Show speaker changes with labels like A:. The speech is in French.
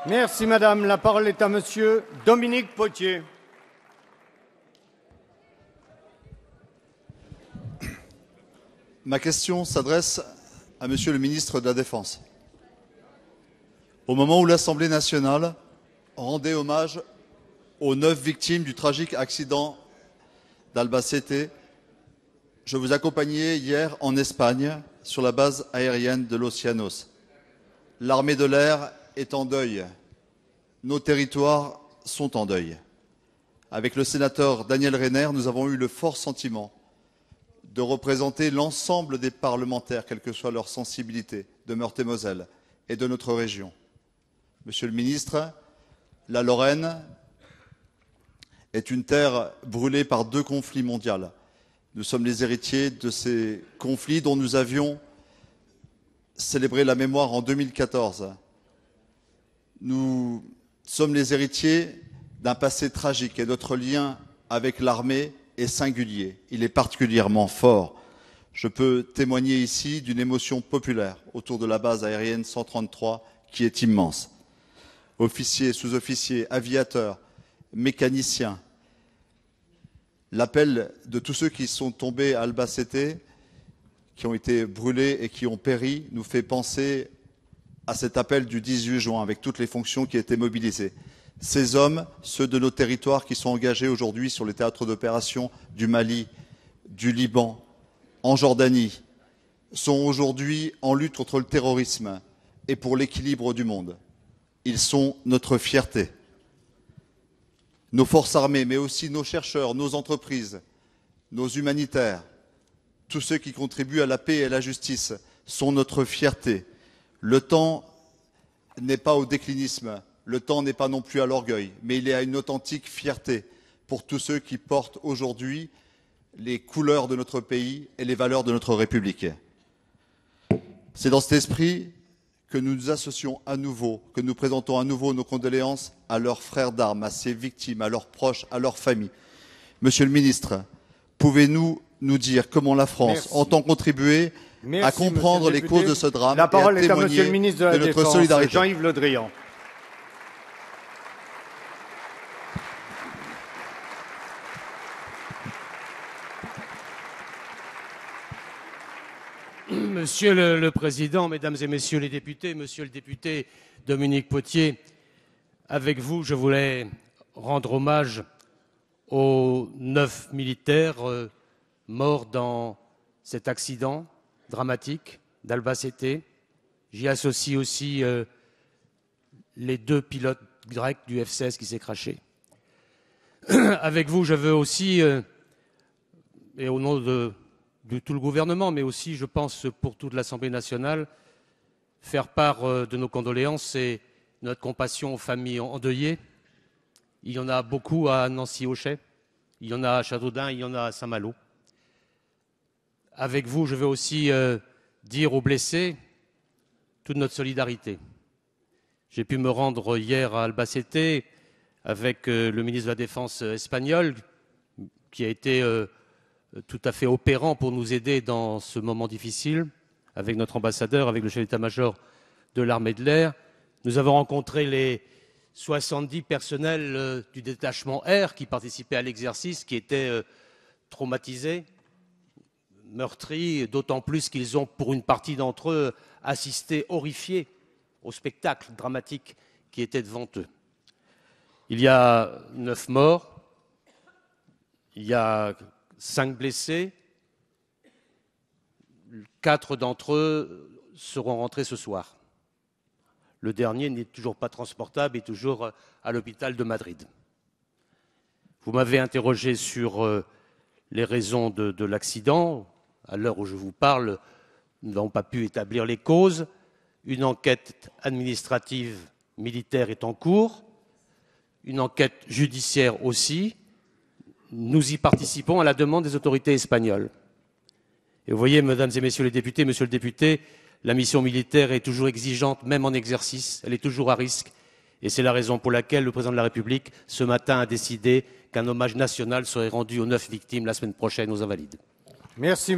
A: Merci madame. La parole est à monsieur Dominique Potier.
B: Ma question s'adresse à monsieur le ministre de la Défense. Au moment où l'Assemblée nationale rendait hommage aux 9 victimes du tragique accident d'Albacete, je vous accompagnais hier en Espagne sur la base aérienne de Los Llanos. L'armée de l'air est en deuil. Nos territoires sont en deuil. Avec le sénateur Daniel Reiner, nous avons eu le fort sentiment de représenter l'ensemble des parlementaires, quelle que soit leur sensibilité, de Meurthe-et-Moselle et de notre région. Monsieur le ministre, la Lorraine est une terre brûlée par 2 conflits mondiaux. Nous sommes les héritiers de ces conflits dont nous avions célébré la mémoire en 2014. Nous sommes les héritiers d'un passé tragique et notre lien avec l'armée est singulier. Il est particulièrement fort. Je peux témoigner ici d'une émotion populaire autour de la base aérienne 133 qui est immense. Officiers, sous-officiers, aviateurs, mécaniciens, l'appel de tous ceux qui sont tombés à Albacete, qui ont été brûlés et qui ont péri, nous fait penser à cet appel du 18 juin avec toutes les fonctions qui étaient mobilisées. Ces hommes, ceux de nos territoires qui sont engagés aujourd'hui sur les théâtres d'opération du Mali, du Liban, en Jordanie, sont aujourd'hui en lutte contre le terrorisme et pour l'équilibre du monde. Ils sont notre fierté. Nos forces armées, mais aussi nos chercheurs, nos entreprises, nos humanitaires, tous ceux qui contribuent à la paix et à la justice sont notre fierté. Le temps n'est pas au déclinisme, le temps n'est pas non plus à l'orgueil, mais il est à une authentique fierté pour tous ceux qui portent aujourd'hui les couleurs de notre pays et les valeurs de notre République. C'est dans cet esprit que nous nous associons à nouveau, que nous présentons à nouveau nos condoléances à leurs frères d'armes, à ces victimes, à leurs proches, à leurs familles. Monsieur le ministre, pouvez-vous nous dire comment la France entend contribuer à comprendre les causes de ce drame et à témoigner
A: est à monsieur le ministre de la
B: notre
A: Défense,
B: solidarité.
A: Jean-Yves Le Drian.
C: Monsieur le Président, Mesdames et Messieurs les députés, Monsieur le député Dominique Potier, avec vous, je voulais rendre hommage aux 9 militaires morts dans cet accident dramatique d'Albacete. J'y associe aussi les 2 pilotes grecs du F-16 qui s'est crashé. Avec vous, je veux aussi, et au nom de tout le gouvernement, mais aussi, je pense, pour toute l'Assemblée nationale, faire part de nos condoléances et de notre compassion aux familles endeuillées. Il y en a beaucoup à Nancy-Auchet, il y en a à Châteaudun, il y en a à Saint-Malo. Avec vous, je veux aussi dire aux blessés toute notre solidarité. J'ai pu me rendre hier à Albacete avec le ministre de la Défense espagnol, qui a été tout à fait opérant pour nous aider dans ce moment difficile, avec notre ambassadeur, avec le chef d'état-major de l'armée de l'air. Nous avons rencontré les 70 personnels du détachement air qui participaient à l'exercice, qui étaient traumatisés, meurtris, d'autant plus qu'ils ont, pour une partie d'entre eux, assisté horrifiés au spectacle dramatique qui était devant eux. Il y a 9 morts, il y a 5 blessés, 4 d'entre eux seront rentrés ce soir. Le dernier n'est toujours pas transportable, est toujours à l'hôpital de Madrid. Vous m'avez interrogé sur les raisons de l'accident. À l'heure où je vous parle, nous n'avons pas pu établir les causes. Une enquête administrative militaire est en cours, une enquête judiciaire aussi. Nous y participons à la demande des autorités espagnoles. Et vous voyez, mesdames et messieurs les députés, monsieur le député, la mission militaire est toujours exigeante, même en exercice, elle est toujours à risque. Et c'est la raison pour laquelle le président de la République, ce matin, a décidé qu'un hommage national serait rendu aux 9 victimes la semaine prochaine aux Invalides.
A: Merci.